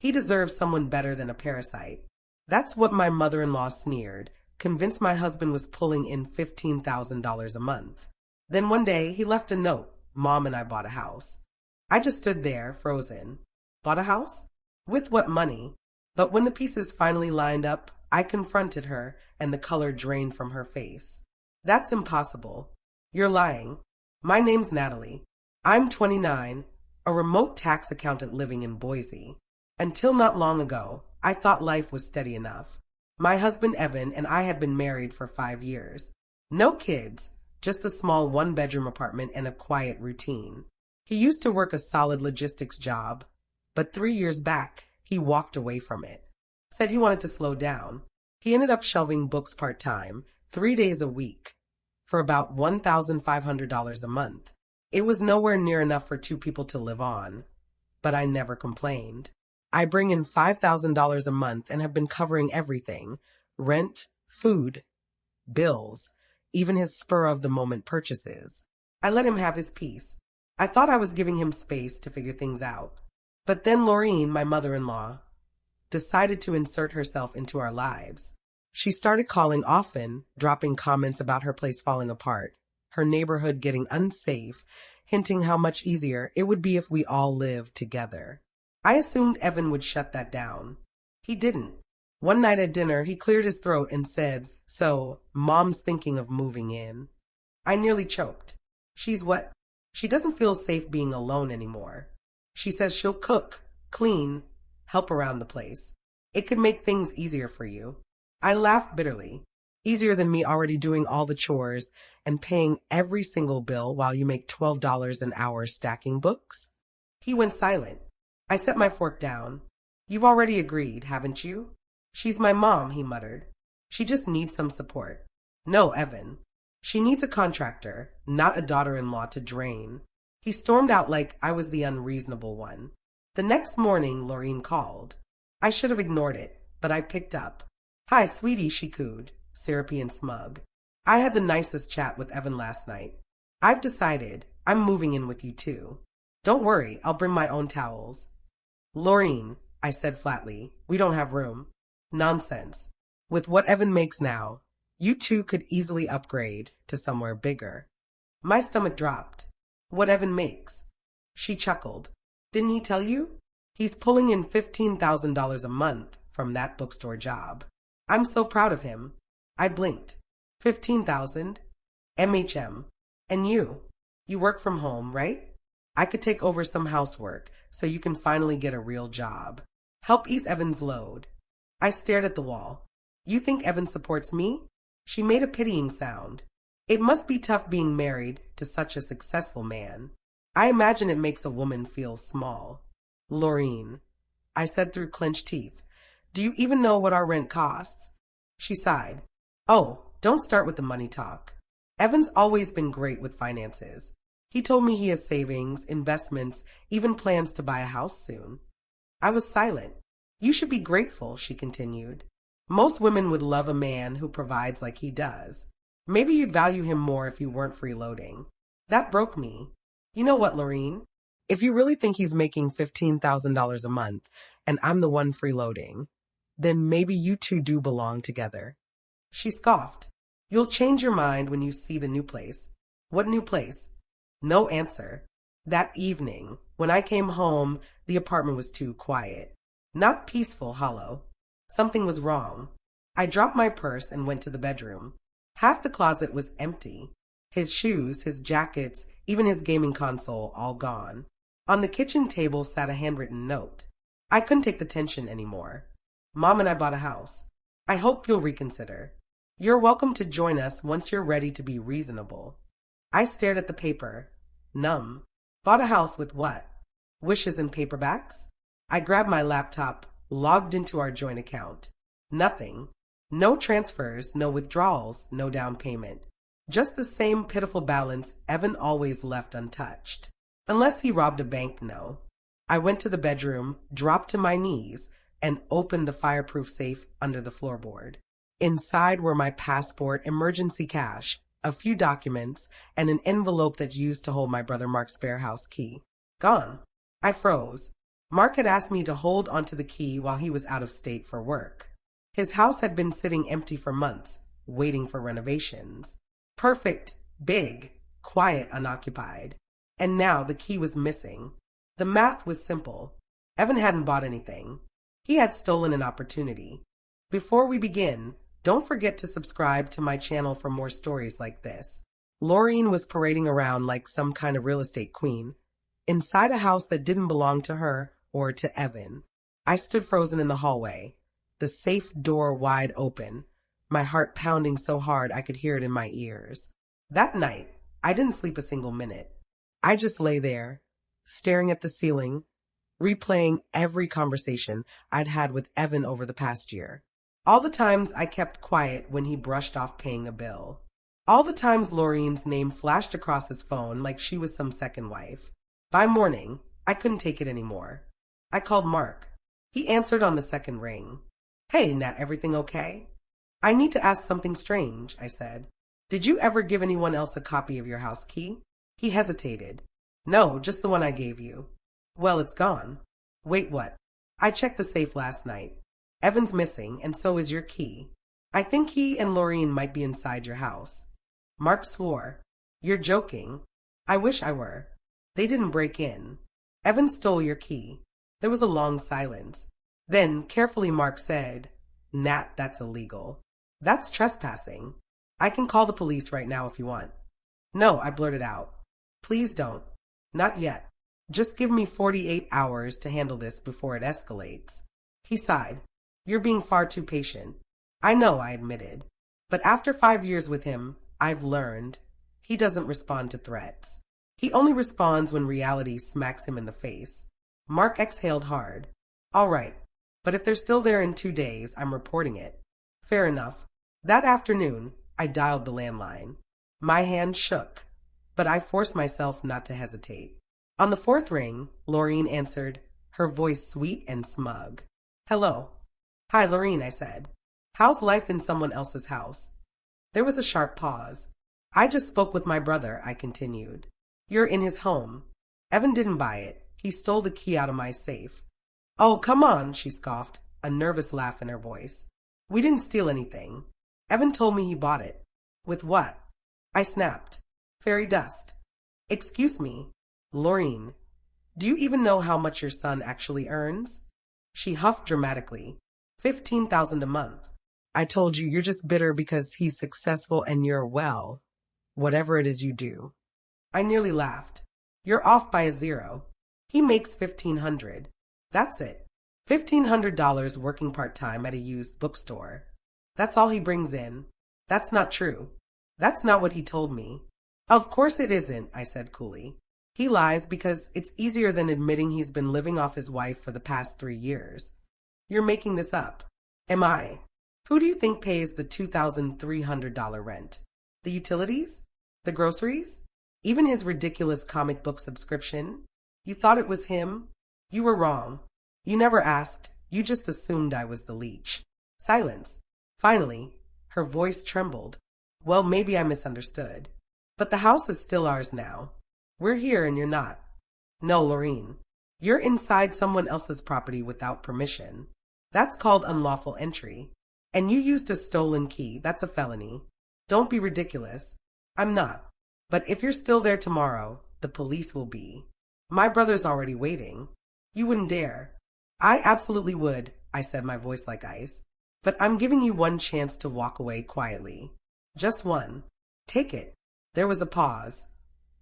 He deserves someone better than a parasite. That's what my mother-in-law sneered, convinced my husband was pulling in $15,000 a month. Then one day, he left a note. Mom and I bought a house. I just stood there, frozen. Bought a house? With what money? But when the pieces finally lined up, I confronted her, and the color drained from her face. That's impossible. You're lying. My name's Natalie. I'm 29, a remote tax accountant living in Boise. Until not long ago, I thought life was steady enough. My husband Evan and I had been married for 5 years. No kids, just a small one-bedroom apartment and a quiet routine. He used to work a solid logistics job, but 3 years back, he walked away from it. Said he wanted to slow down. He ended up shelving books part-time, 3 days a week, for about $1,500 a month. It was nowhere near enough for 2 people to live on, but I never complained. I bring in $5,000 a month and have been covering everything: rent, food, bills, even his spur-of-the-moment purchases. I let him have his piece. I thought I was giving him space to figure things out. But then Laureen, my mother-in-law, decided to insert herself into our lives. She started calling often, dropping comments about her place falling apart, her neighborhood getting unsafe, hinting how much easier it would be if we all lived together. I assumed Evan would shut that down. He didn't. One night at dinner, he cleared his throat and said, "So, Mom's thinking of moving in." I nearly choked. She's what? She doesn't feel safe being alone anymore. She says she'll cook, clean, help around the place. It could make things easier for you. I laughed bitterly. Easier than me already doing all the chores and paying every single bill while you make $12 an hour stacking books? He went silent. I set my fork down. "You've already agreed, haven't you?" "She's my mom," he muttered. "She just needs some support." "No, Evan. She needs a contractor, not a daughter-in-law to drain." He stormed out like I was the unreasonable one. The next morning, Laureen called. I should have ignored it, but I picked up. "Hi, sweetie," she cooed, syrupy and smug. "I had the nicest chat with Evan last night. I've decided I'm moving in with you too. Don't worry, I'll bring my own towels." "Laureen," I said flatly, "we don't have room." "Nonsense. With what Evan makes now, you two could easily upgrade to somewhere bigger." My stomach dropped. "What Evan makes?" She chuckled. "Didn't he tell you? He's pulling in $15,000 a month from that bookstore job. I'm so proud of him." I blinked. 15,000? MHM. And you? You work from home, right? I could take over some housework so you can finally get a real job. Help ease Evan's load. I stared at the wall. "You think Evan supports me?" She made a pitying sound. "It must be tough being married to such a successful man. I imagine it makes a woman feel small." "Laureen," I said through clenched teeth, "do you even know what our rent costs?" She sighed. "Oh, don't start with the money talk. Evan's always been great with finances. He told me he has savings, investments, even plans to buy a house soon." I was silent. "You should be grateful," she continued. "Most women would love a man who provides like he does. Maybe you'd value him more if you weren't freeloading." That broke me. "You know what, Laureen? If you really think he's making $15,000 a month and I'm the one freeloading, then maybe you two do belong together." She scoffed. "You'll change your mind when you see the new place." "What new place?" No answer. That evening, when I came home, the apartment was too quiet. Not peaceful, hollow. Something was wrong. I dropped my purse and went to the bedroom. Half the closet was empty. His shoes, his jackets, even his gaming console, all gone. On the kitchen table sat a handwritten note. I couldn't take the tension anymore. "Mom and I bought a house. I hope you'll reconsider. You're welcome to join us once you're ready to be reasonable." I stared at the paper, numb. Bought a house with what? Wishes and paperbacks? I grabbed my laptop, logged into our joint account. Nothing. No transfers, no withdrawals, no down payment. Just the same pitiful balance Evan always left untouched. Unless he robbed a bank, no. I went to the bedroom, dropped to my knees, and opened the fireproof safe under the floorboard. Inside were my passport, emergency cash, a few documents, and an envelope that used to hold my brother Mark's spare house key. Gone. I froze. Mark had asked me to hold onto the key while he was out of state for work. His house had been sitting empty for months, waiting for renovations. Perfect, big, quiet, unoccupied. And now the key was missing. The math was simple. Evan hadn't bought anything. He had stolen an opportunity. Before we begin, don't forget to subscribe to my channel for more stories like this. Lorene was parading around like some kind of real estate queen, inside a house that didn't belong to her or to Evan. I stood frozen in the hallway, the safe door wide open, my heart pounding so hard I could hear it in my ears. That night, I didn't sleep a single minute. I just lay there, staring at the ceiling, replaying every conversation I'd had with Evan over the past year. All the times I kept quiet when he brushed off paying a bill. All the times Lorene's name flashed across his phone like she was some second wife. By morning, I couldn't take it anymore. I called Mark. He answered on the second ring. "Hey, Nat, everything okay?" "I need to ask something strange," I said. "Did you ever give anyone else a copy of your house key?" He hesitated. "No, just the one I gave you." "Well, it's gone." "Wait, what?" "I checked the safe last night. Evan's missing, and so is your key. I think he and Lorene might be inside your house." Mark swore. "You're joking." "I wish I were. They didn't break in. Evan stole your key." There was a long silence. Then, carefully, Mark said, "Nat, that's illegal. That's trespassing. I can call the police right now if you want." "No," I blurted out. "Please don't. Not yet. Just give me 48 hours to handle this before it escalates." He sighed. "You're being far too patient." "I know," I admitted. "But after 5 years with him, I've learned he doesn't respond to threats. He only responds when reality smacks him in the face." Mark exhaled hard. "All right, but if they're still there in 2 days, I'm reporting it." "Fair enough." That afternoon, I dialed the landline. My hand shook, but I forced myself not to hesitate. On the fourth ring, Lorene answered, her voice sweet and smug. "Hello." "Hi, Lorene," I said. "How's life in someone else's house?" There was a sharp pause. "I just spoke with my brother," I continued. "You're in his home. Evan didn't buy it. He stole the key out of my safe." "Oh, come on," she scoffed, a nervous laugh in her voice. "We didn't steal anything. Evan told me he bought it." "With what?" I snapped. "Fairy dust." "Excuse me, Lorene, do you even know how much your son actually earns?" She huffed dramatically. $15,000 a month. "I told you, you're just bitter because he's successful and you're, well, whatever it is you do." I nearly laughed. "You're off by a zero. He makes $1,500. That's it. $1,500 working part-time at a used bookstore. That's all he brings in." "That's not true." "That's not what he told me." "Of course it isn't," I said coolly. "He lies because it's easier than admitting he's been living off his wife for the past 3 years. You're making this up." "Am I? Who do you think pays the $2,300 rent? The utilities? The groceries? Even his ridiculous comic book subscription? You thought it was him? You were wrong. You never asked. You just assumed I was the leech." Silence. Finally, her voice trembled. "Well, maybe I misunderstood. But the house is still ours now. We're here and you're not." "No, Lorene. You're inside someone else's property without permission. That's called unlawful entry. And you used a stolen key. That's a felony. Don't be ridiculous." "I'm not. But if you're still there tomorrow, the police will be. My brother's already waiting." "You wouldn't dare." "I absolutely would," I said, my voice like ice. "But I'm giving you one chance to walk away quietly. Just one. Take it." There was a pause.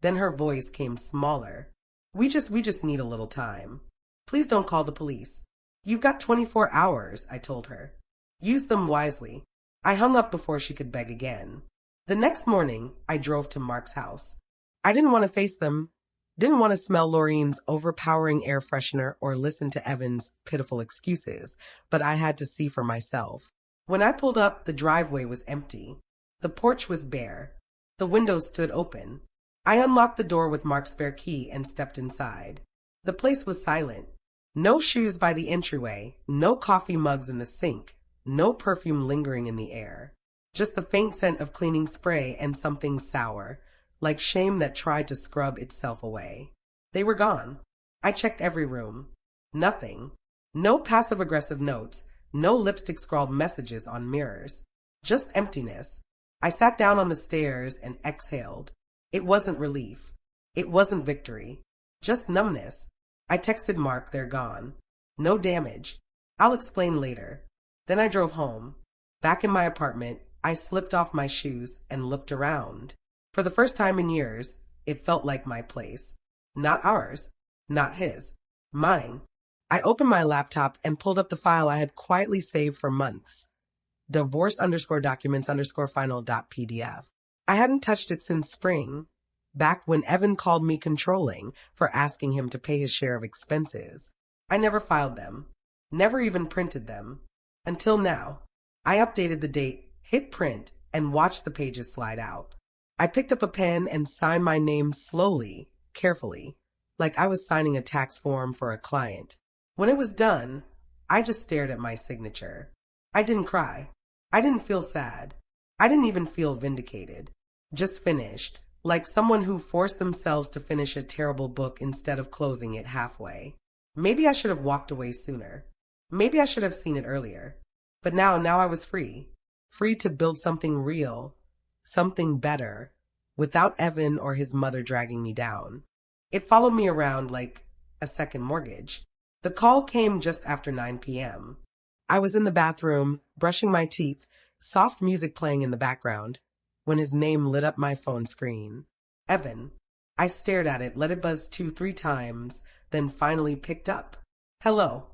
Then her voice came smaller. We just need a little time. Please don't call the police. You've got 24 hours, I told her. Use them wisely." I hung up before she could beg again. The next morning, I drove to Mark's house. I didn't want to face them. Didn't want to smell Lorene's overpowering air freshener or listen to Evan's pitiful excuses, but I had to see for myself. When I pulled up, the driveway was empty. The porch was bare. The windows stood open. I unlocked the door with Mark's spare key and stepped inside. The place was silent. No shoes by the entryway, no coffee mugs in the sink, no perfume lingering in the air. Just the faint scent of cleaning spray and something sour, like shame that tried to scrub itself away. They were gone. I checked every room. Nothing. No passive-aggressive notes, no lipstick-scrawled messages on mirrors. Just emptiness. I sat down on the stairs and exhaled. It wasn't relief. It wasn't victory. Just numbness. I texted Mark, they're gone. No damage. I'll explain later. Then I drove home. Back in my apartment, I slipped off my shoes and looked around. For the first time in years, it felt like my place. Not ours. Not his. Mine. I opened my laptop and pulled up the file I had quietly saved for months. divorce_documents_final.pdf. I hadn't touched it since spring, back when Evan called me controlling for asking him to pay his share of expenses. I never filed them. Never even printed them. Until now. I updated the date, hit print, and watched the pages slide out. I picked up a pen and signed my name slowly, carefully, like I was signing a tax form for a client. When it was done, I just stared at my signature. I didn't cry. I didn't feel sad. I didn't even feel vindicated. Just finished, like someone who forced themselves to finish a terrible book instead of closing it halfway. Maybe I should have walked away sooner. Maybe I should have seen it earlier. But now I was free. Free to build something real, something better, without Evan or his mother dragging me down. It followed me around like a second mortgage. The call came just after 9 p.m. I was in the bathroom, brushing my teeth, soft music playing in the background, when his name lit up my phone screen. Evan. I stared at it, let it buzz 2-3 times, then finally picked up. Hello.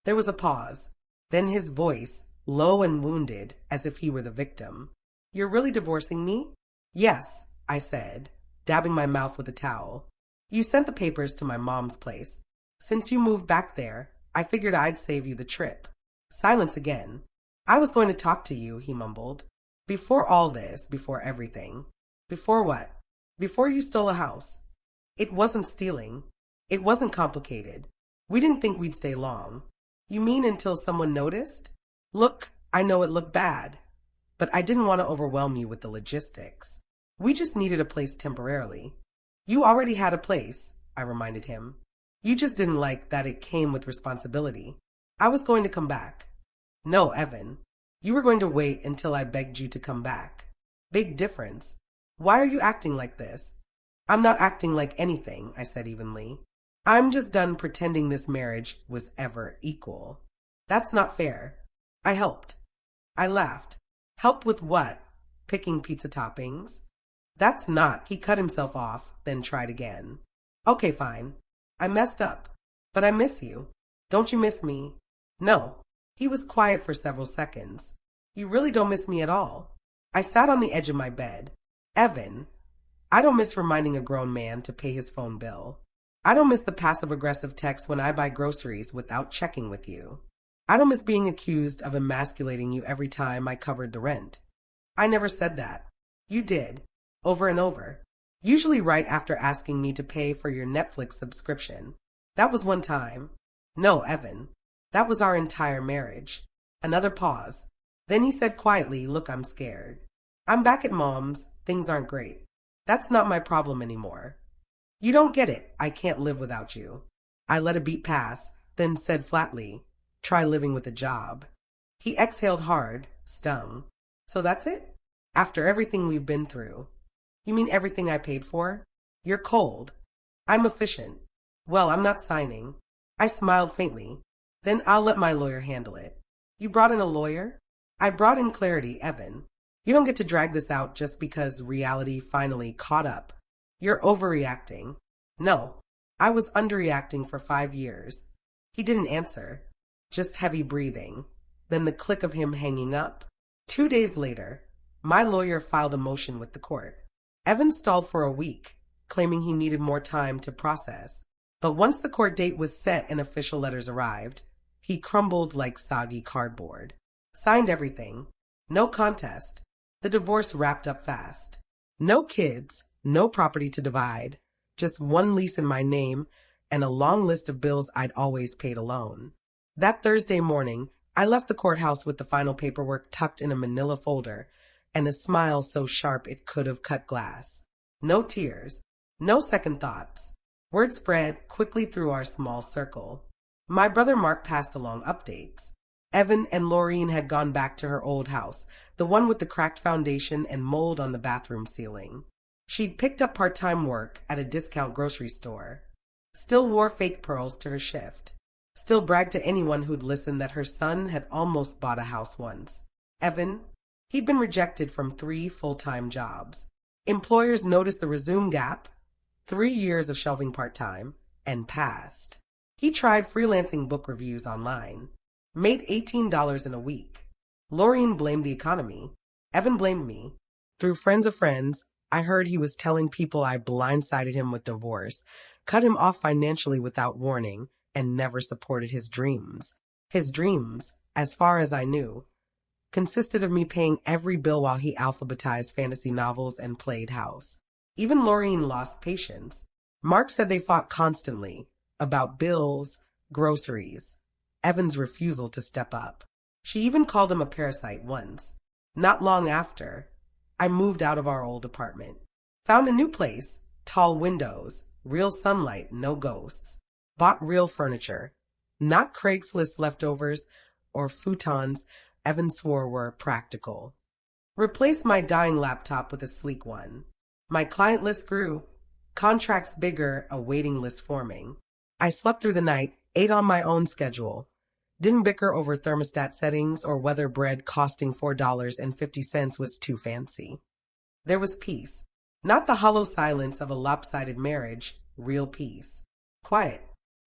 There was a pause. Then his voice, low and wounded, as if he were the victim. You're really divorcing me? Yes, I said, dabbing my mouth with a towel. You sent the papers to my mom's place. Since you moved back there, I figured I'd save you the trip. Silence again. I was going to talk to you, he mumbled. Before all this, before everything. Before what? Before you stole a house. It wasn't stealing. It wasn't complicated. We didn't think we'd stay long. You mean until someone noticed? Look, I know it looked bad, but I didn't want to overwhelm you with the logistics. We just needed a place temporarily. You already had a place, I reminded him. You just didn't like that it came with responsibility. I was going to come back. No, Evan. You were going to wait until I begged you to come back. Big difference. Why are you acting like this? I'm not acting like anything, I said evenly. I'm just done pretending this marriage was ever equal. That's not fair. I helped. I laughed. Help with what? Picking pizza toppings? That's not. He cut himself off, then tried again. Okay, fine. I messed up. But I miss you. Don't you miss me? No. He was quiet for several seconds. You really don't miss me at all. I sat on the edge of my bed. Evan, I don't miss reminding a grown man to pay his phone bill. I don't miss the passive-aggressive text when I buy groceries without checking with you. I don't miss being accused of emasculating you every time I covered the rent. I never said that. You did. Over and over. Usually right after asking me to pay for your Netflix subscription. That was one time. No, Evan. That was our entire marriage. Another pause. Then he said quietly, look, I'm scared. I'm back at Mom's. Things aren't great. That's not my problem anymore. You don't get it. I can't live without you. I let a beat pass, then said flatly, try living with a job. He exhaled hard, stung. So that's it? After everything we've been through. You mean everything I paid for? You're cold. I'm efficient. Well, I'm not signing. I smiled faintly. Then I'll let my lawyer handle it. You brought in a lawyer? I brought in clarity, Evan. You don't get to drag this out just because reality finally caught up. You're overreacting. No, I was underreacting for 5 years. He didn't answer. Just heavy breathing. Then the click of him hanging up. 2 days later, my lawyer filed a motion with the court. Evan stalled for a week, claiming he needed more time to process. But once the court date was set and official letters arrived, he crumbled like soggy cardboard. Signed everything. No contest. The divorce wrapped up fast. No kids, no property to divide, just one lease in my name and a long list of bills I'd always paid alone. That Thursday morning, I left the courthouse with the final paperwork tucked in a manila folder and a smile so sharp it could have cut glass. No tears, no second thoughts. Word spread quickly through our small circle. My brother Mark passed along updates. Evan and Laureen had gone back to her old house, the one with the cracked foundation and mold on the bathroom ceiling. She'd picked up part-time work at a discount grocery store. Still wore fake pearls to her shift. Still bragged to anyone who'd listen that her son had almost bought a house once. Evan, he'd been rejected from 3 full-time jobs. Employers noticed the resume gap, 3 years of shelving part-time, and passed. He tried freelancing book reviews online. Made $18 in a week. Laureen blamed the economy. Evan blamed me. Through friends of friends, I heard he was telling people I blindsided him with divorce, cut him off financially without warning, and never supported his dreams. His dreams, as far as I knew, consisted of me paying every bill while he alphabetized fantasy novels and played house. Even Laureen lost patience. Mark said they fought constantly about bills, groceries, Evan's refusal to step up. She even called him a parasite once. Not long after, I moved out of our old apartment. Found a new place, tall windows, real sunlight, no ghosts. Bought real furniture. Not Craigslist leftovers or futons Evan swore were practical. Replaced my dying laptop with a sleek one. My client list grew. Contracts bigger, a waiting list forming. I slept through the night, ate on my own schedule. Didn't bicker over thermostat settings or whether bread costing $4.50 was too fancy. There was peace. Not the hollow silence of a lopsided marriage, real peace. Quiet.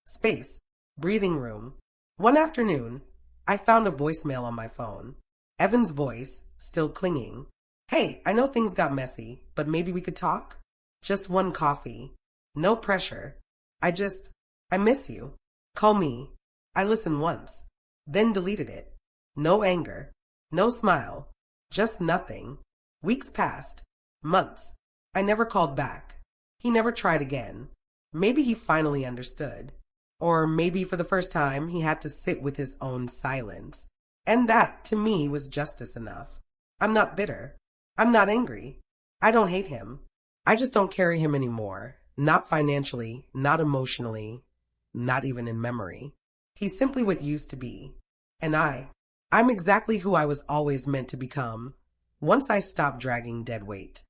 Space. Breathing room. One afternoon, I found a voicemail on my phone. Evan's voice, still clinging. Hey, I know things got messy, but maybe we could talk? Just one coffee. No pressure. I miss you. Call me. I listened once, then deleted it. No anger, no smile, just nothing. Weeks passed, months. I never called back. He never tried again. Maybe he finally understood. Or maybe for the first time he had to sit with his own silence. And that, to me, was justice enough. I'm not bitter. I'm not angry. I don't hate him. I just don't carry him anymore. Not financially, not emotionally, not even in memory. He's simply what used to be. And I'm exactly who I was always meant to become once I stopped dragging dead weight.